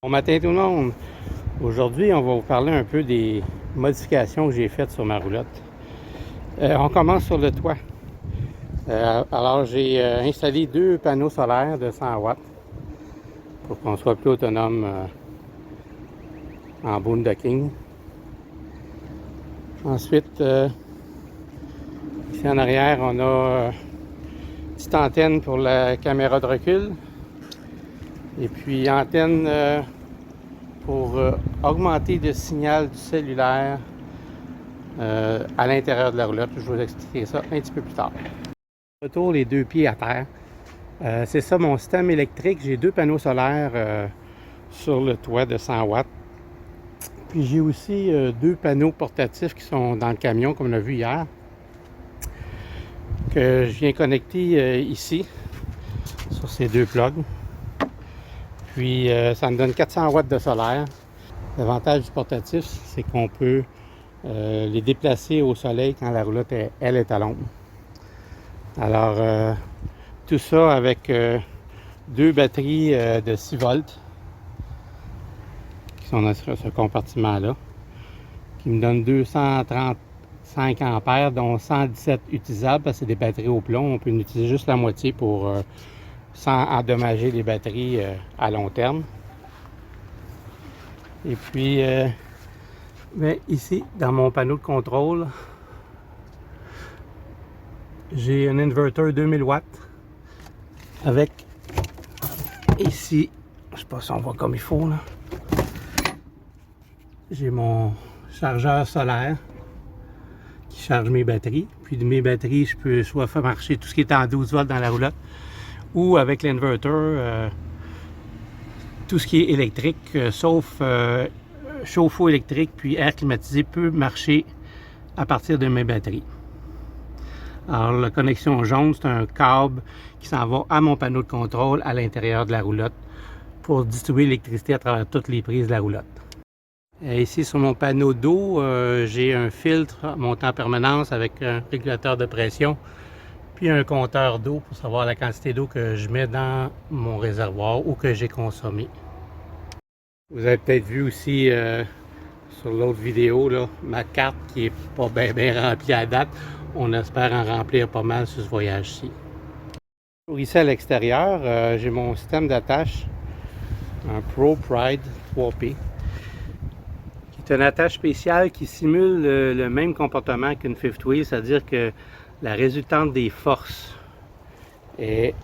Bon matin tout le monde! Aujourd'hui, on va vous parler un peu des modifications que j'ai faites sur ma roulotte. On commence sur le toit. Alors, j'ai installé 2 panneaux solaires de 100 watts pour qu'on soit plus autonome en boondocking. Ensuite, ici en arrière, on a une petite antenne pour la caméra de recul. Et puis antenne pour augmenter le signal du cellulaire à l'intérieur de la roulotte. Je vais vous expliquer ça un petit peu plus tard. Retour les 2 pieds à terre. C'est ça mon système électrique. J'ai 2 panneaux solaires sur le toit de 100 watts. Puis j'ai aussi 2 panneaux portatifs qui sont dans le camion, comme on a vu hier, que je viens connecter ici, sur ces 2 plugs. Puis ça me donne 400 watts de solaire. L'avantage du portatif, c'est qu'on peut les déplacer au soleil quand la roulotte, elle est à l'ombre. Alors, tout ça avec 2 batteries de 6 volts qui sont dans ce compartiment-là, qui me donnent 235 ampères, dont 117 utilisables, parce que c'est des batteries au plomb. On peut en utiliser juste la moitié pour sans endommager les batteries à long terme. Et puis, ici, dans mon panneau de contrôle, j'ai un inverter 2000 watts avec, ici, je sais pas si on voit comme il faut là, j'ai mon chargeur solaire qui charge mes batteries. Puis de mes batteries, je peux soit faire marcher tout ce qui est en 12 volts dans la roulotte, ou avec l'inverter, tout ce qui est électrique, sauf chauffe-eau électrique puis air climatisé, peut marcher à partir de mes batteries. Alors la connexion jaune, c'est un câble qui s'en va à mon panneau de contrôle à l'intérieur de la roulotte pour distribuer l'électricité à travers toutes les prises de la roulotte. Et ici sur mon panneau d'eau, j'ai un filtre montant en permanence avec un régulateur de pression puis un compteur d'eau pour savoir la quantité d'eau que je mets dans mon réservoir ou que j'ai consommé. Vous avez peut-être vu aussi sur l'autre vidéo là, ma carte qui est pas bien remplie à date. On espère en remplir pas mal sur ce voyage-ci. Ici à l'extérieur, j'ai mon système d'attache, un Pro Pride 3P, qui est une attache spéciale qui simule le même comportement qu'une fifth wheel, c'est-à-dire que la résultante des forces est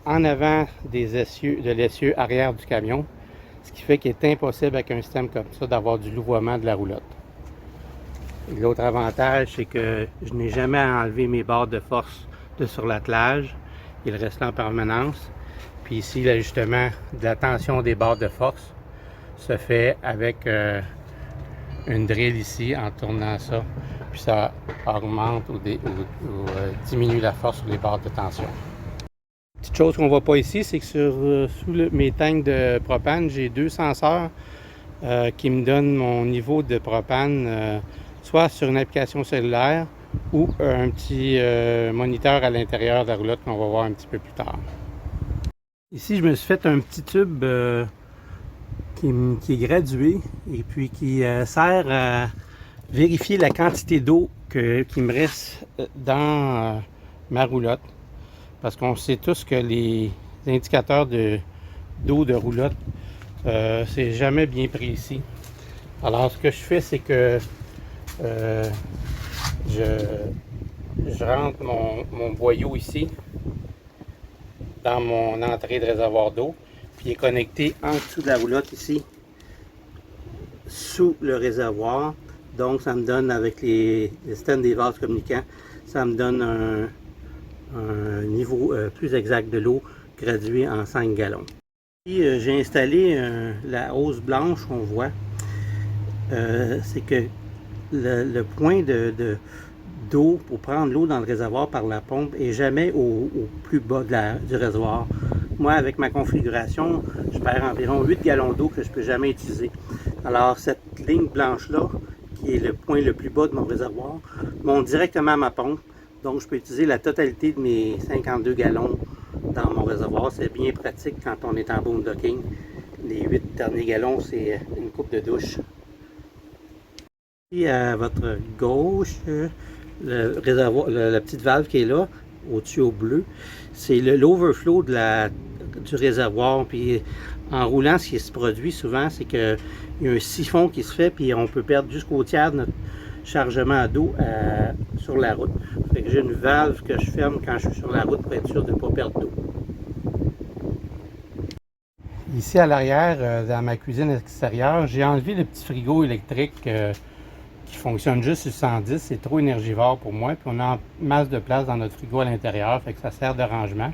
en avant de l'essieu arrière du camion, ce qui fait qu'il est impossible avec un système comme ça d'avoir du louvoiement de la roulotte. L'autre avantage, c'est que je n'ai jamais enlevé mes barres de force de sur l'attelage. Il reste là en permanence. Puis ici, l'ajustement de la tension des barres de force se fait avec une drill ici en tournant ça. Puis ça augmente ou diminue la force sur les barres de tension. Petite chose qu'on ne voit pas ici, c'est que sous mes tanks de propane, j'ai 2 senseurs qui me donnent mon niveau de propane soit sur une application cellulaire ou un petit moniteur à l'intérieur de la roulotte qu'on va voir un petit peu plus tard. Ici, je me suis fait un petit tube qui est gradué et puis qui sert à vérifier la quantité d'eau qui me reste dans ma roulotte. Parce qu'on sait tous que les indicateurs d'eau de roulotte, c'est jamais bien précis. Alors, ce que je fais, c'est que je rentre mon boyau ici dans mon entrée de réservoir d'eau, puis il est connecté en dessous de la roulotte ici, sous le réservoir. Donc, ça me donne, avec les systèmes des vases communicants, ça me donne un niveau plus exact de l'eau gradué en 5 gallons. J'ai installé la hausse blanche qu'on voit. C'est que le point d'eau pour prendre l'eau dans le réservoir par la pompe est jamais au plus bas du réservoir. Moi, avec ma configuration, je perds environ 8 gallons d'eau que je ne peux jamais utiliser. Alors, cette ligne blanche-là, qui est le point le plus bas de mon réservoir, monte directement à ma pompe. Donc, je peux utiliser la totalité de mes 52 gallons dans mon réservoir. C'est bien pratique quand on est en boondocking. Les 8 derniers gallons, c'est une coupe de douche. Et à votre gauche, le réservoir, la petite valve qui est là, au-dessus au bleu, c'est l'overflow du réservoir. Puis en roulant, ce qui se produit souvent, c'est qu'il y a un siphon qui se fait, puis on peut perdre jusqu'au tiers de notre chargement d'eau sur la route. Fait que j'ai une valve que je ferme quand je suis sur la route pour être sûr de ne pas perdre d'eau. Ici à l'arrière, dans ma cuisine extérieure, j'ai enlevé le petit frigo électrique qui fonctionne juste sur 110. C'est trop énergivore pour moi. Puis on a masse de place dans notre frigo à l'intérieur, fait que ça sert de rangement.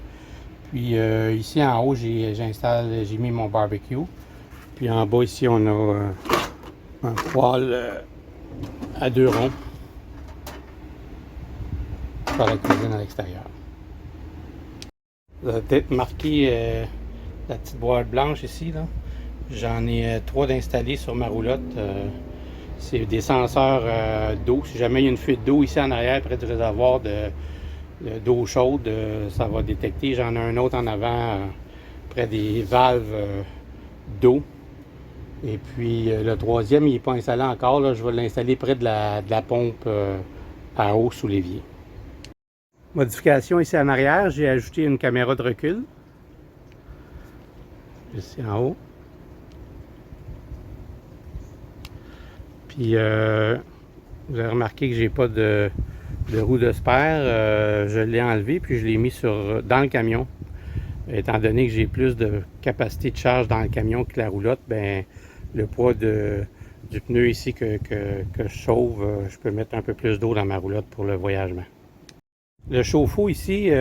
Puis ici en haut, j'ai mis mon barbecue. Puis en bas ici, on a un poêle à 2 ronds pour la cuisine à l'extérieur. Vous avez peut-être marqué la petite boîte blanche ici, là. J'en ai 3 d'installés sur ma roulotte. C'est des senseurs d'eau. Si jamais il y a une fuite d'eau ici en arrière, près du réservoir d'eau chaude, ça va détecter. J'en ai un autre en avant, près des valves d'eau. Et puis le troisième, il n'est pas installé encore. Là. Je vais l'installer près de la pompe à eau sous l'évier. Modification ici en arrière, j'ai ajouté une caméra de recul. Ici en haut. Puis vous avez remarqué que j'ai pas de roue de spare. Je l'ai enlevé puis je l'ai mis dans le camion. Étant donné que j'ai plus de capacité de charge dans le camion que la roulotte, ben le poids du pneu ici que je chauffe, je peux mettre un peu plus d'eau dans ma roulotte pour le voyagement. Le chauffe-eau ici,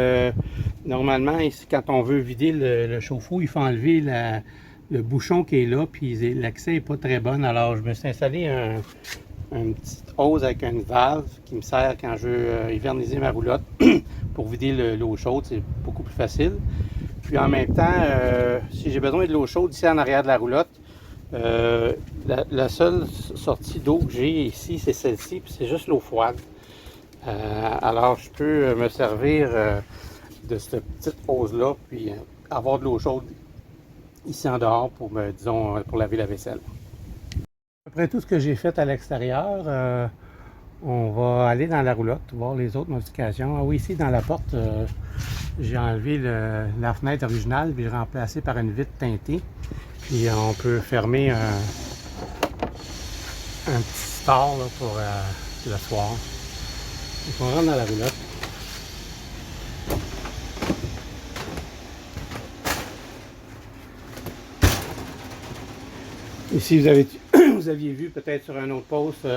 normalement, ici, quand on veut vider le chauffe-eau, il faut enlever le bouchon qui est là, puis l'accès n'est pas très bon. Alors, je me suis installé une petite hose avec une valve qui me sert quand je veux hiverniser ma roulotte pour vider l'eau chaude. C'est beaucoup plus facile. Puis en même temps, si j'ai besoin de l'eau chaude ici en arrière de la roulotte, la seule sortie d'eau que j'ai ici, c'est celle-ci, puis c'est juste l'eau froide. Alors, je peux me servir de cette petite hose-là, puis avoir de l'eau chaude ici en dehors pour, disons, pour laver la vaisselle. Après tout ce que j'ai fait à l'extérieur, on va aller dans la roulotte, voir les autres modifications. Ah oui, ici, dans la porte, j'ai enlevé la fenêtre originale, puis j'ai remplacé par une vitre teintée. Puis on peut fermer un petit store là, pour le soir. Donc on rentre dans la roulotte. Ici, vous aviez vu peut-être sur un autre post,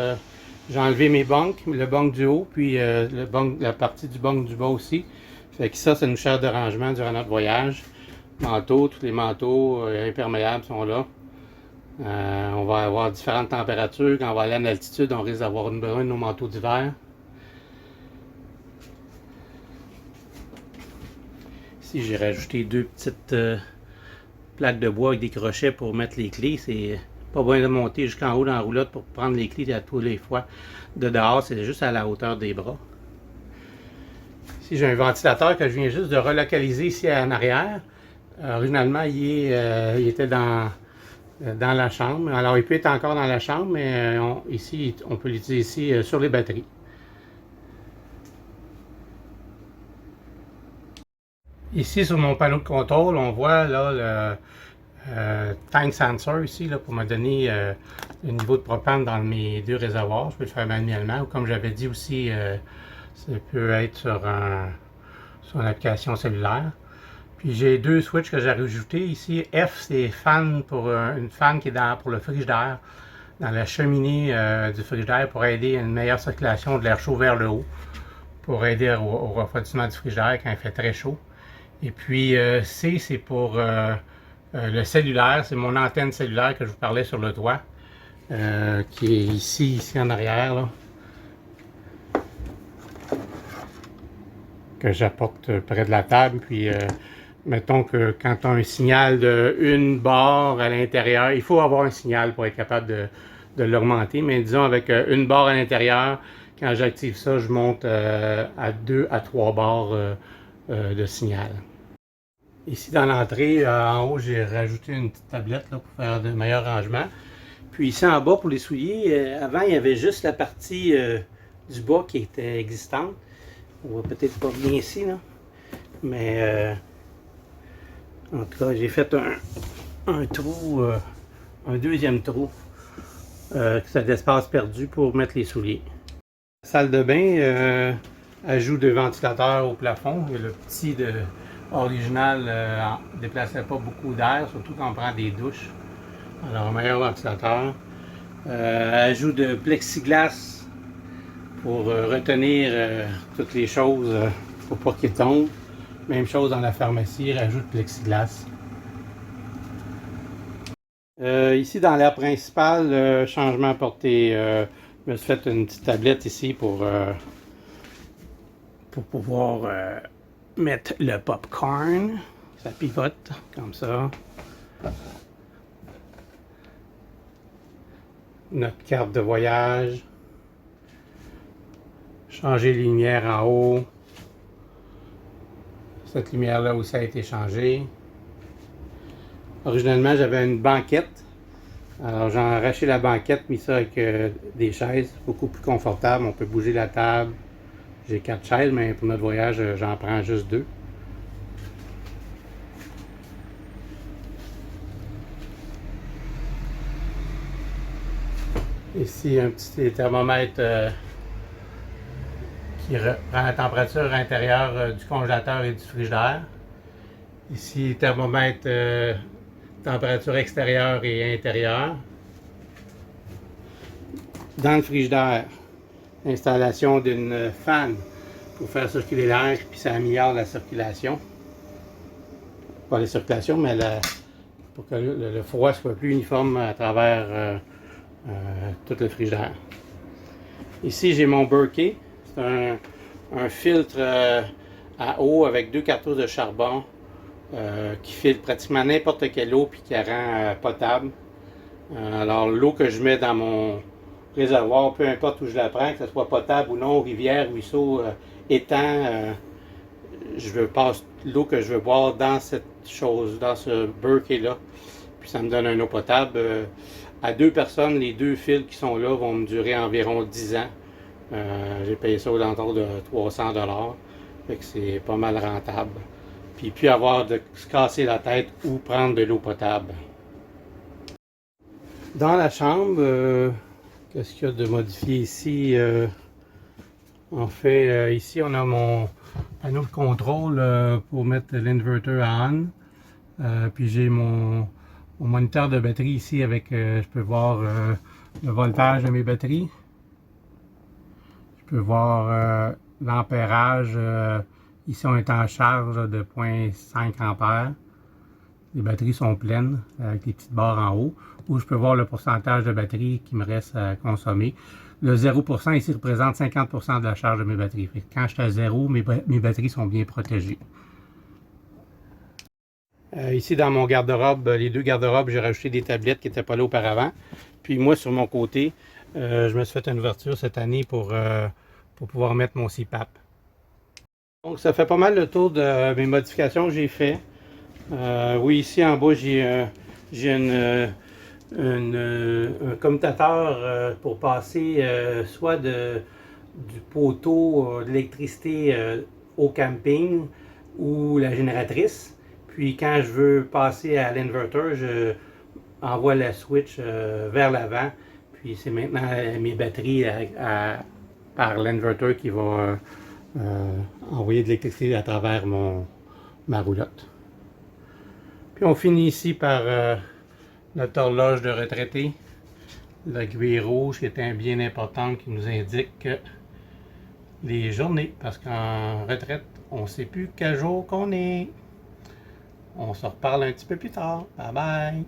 j'ai enlevé mes bunks, le bunk du haut, puis la partie du bunk du bas aussi. Fait que ça nous sert de rangement durant notre voyage. Manteaux, tous les manteaux imperméables sont là. On va avoir différentes températures. Quand on va aller en altitude, on risque d'avoir besoin de nos manteaux d'hiver. Ici, j'ai rajouté 2 petites plaques de bois avec des crochets pour mettre les clés. C'est pas besoin de monter jusqu'en haut dans la roulotte pour prendre les clés à tous les fois. De dehors, c'est juste à la hauteur des bras. Ici, j'ai un ventilateur que je viens juste de relocaliser ici en arrière. Originalement, il était dans la chambre. Alors, il peut être encore dans la chambre, mais ici, on peut l'utiliser ici sur les batteries. Ici, sur mon panneau de contrôle, on voit là le tank sensor ici là, pour me donner le niveau de propane dans mes 2 réservoirs. Je peux le faire manuellement. Ou comme j'avais dit aussi, ça peut être sur une application cellulaire. Puis j'ai 2 switches que j'ai rajoutés ici. F, c'est fan pour une fan qui est pour le frigidaire, dans la cheminée du frigidaire pour aider à une meilleure circulation de l'air chaud vers le haut, pour aider au refroidissement du frigidaire quand il fait très chaud. Et puis C, c'est pour le cellulaire, c'est mon antenne cellulaire que je vous parlais sur le toit, qui est ici en arrière, là, que j'apporte près de la table. Puis mettons que quand on a un signal de 1 barre à l'intérieur, il faut avoir un signal pour être capable de l'augmenter, mais disons avec 1 barre à l'intérieur, quand j'active ça, je monte à 2 à 3 barres de signal. Ici dans l'entrée, en haut, j'ai rajouté une petite tablette là, pour faire de meilleurs rangements. Puis ici en bas, pour les souliers, avant, il y avait juste la partie du bas qui était existante. On voit peut-être pas bien ici, là. Mais en tout cas, j'ai fait un trou, un deuxième trou, c'est d'espace perdu pour mettre les souliers. La salle de bain ajout de ventilateurs au plafond. Et le petit original ne déplaçait pas beaucoup d'air, surtout quand on prend des douches. Alors, un meilleur ventilateur. Ajout de plexiglas pour retenir toutes les choses pour pas qu'ils tombent. Même chose dans la pharmacie, rajout de plexiglas. Ici dans l'air principal, changement apporté. Je me suis fait une petite tablette ici pour pouvoir mettre le popcorn. Ça pivote comme ça. Notre carte de voyage. Changer les lumières en haut. Cette lumière-là aussi a été changée. Originalement, j'avais une banquette. Alors, j'ai arraché la banquette, mis ça avec des chaises, beaucoup plus confortable. On peut bouger la table. J'ai 4 chaises, mais pour notre voyage, j'en prends juste 2. Ici, un petit thermomètre qui prend la température intérieure du congélateur et du frigidaire. Ici, thermomètre température extérieure et intérieure. Dans le frigidaire, installation d'une fan pour faire circuler l'air, puis ça améliore la circulation. Pas la circulation, mais pour que le froid soit plus uniforme à travers tout le frigidaire. Ici, j'ai mon Berkey. C'est un filtre à eau avec 2 cartouches de charbon qui filtre pratiquement n'importe quelle eau puis qui la rend potable. Alors, l'eau que je mets dans mon réservoir, peu importe où je la prends, que ce soit potable ou non, rivière, ruisseau, étang, je passe l'eau que je veux boire dans cette chose, dans ce Berkey-là. Puis ça me donne une eau potable. À 2 personnes, les 2 fils qui sont là vont me durer environ 10 ans. J'ai payé ça aux alentours de 300 $. Fait que c'est pas mal rentable. Puis avoir de se casser la tête ou prendre de l'eau potable. Dans la chambre, qu'est-ce qu'il y a de modifié ici? En fait, ici on a mon panneau de contrôle pour mettre l'inverter on. Puis j'ai mon moniteur de batterie ici avec, je peux voir le voltage de mes batteries. Je peux voir l'ampérage. Ici on est en charge de 0.5 ampères. Les batteries sont pleines avec les petites barres en haut. Où je peux voir le pourcentage de batterie qui me reste à consommer. Le 0% ici représente 50% de la charge de mes batteries. Fait que quand je suis à 0, mes batteries sont bien protégées. Ici dans mon garde-robe, les 2 garde-robes, j'ai rajouté des tablettes qui n'étaient pas là auparavant. Puis moi sur mon côté, je me suis fait une ouverture cette année pour pouvoir mettre mon CPAP. Donc ça fait pas mal le tour de mes modifications que j'ai fait. Oui, ici en bas, j'ai un commutateur pour passer soit du poteau d'électricité au camping ou la génératrice. Puis quand je veux passer à l'inverter, je envoie la switch vers l'avant. Puis c'est maintenant mes batteries par l'inverter qui va envoyer de l'électricité à travers ma roulotte. Puis on finit ici par notre horloge de retraité, l'aiguille rouge qui est un bien important qui nous indique les journées, parce qu'en retraite, on ne sait plus quel jour qu'on est. On se reparle un petit peu plus tard. Bye bye!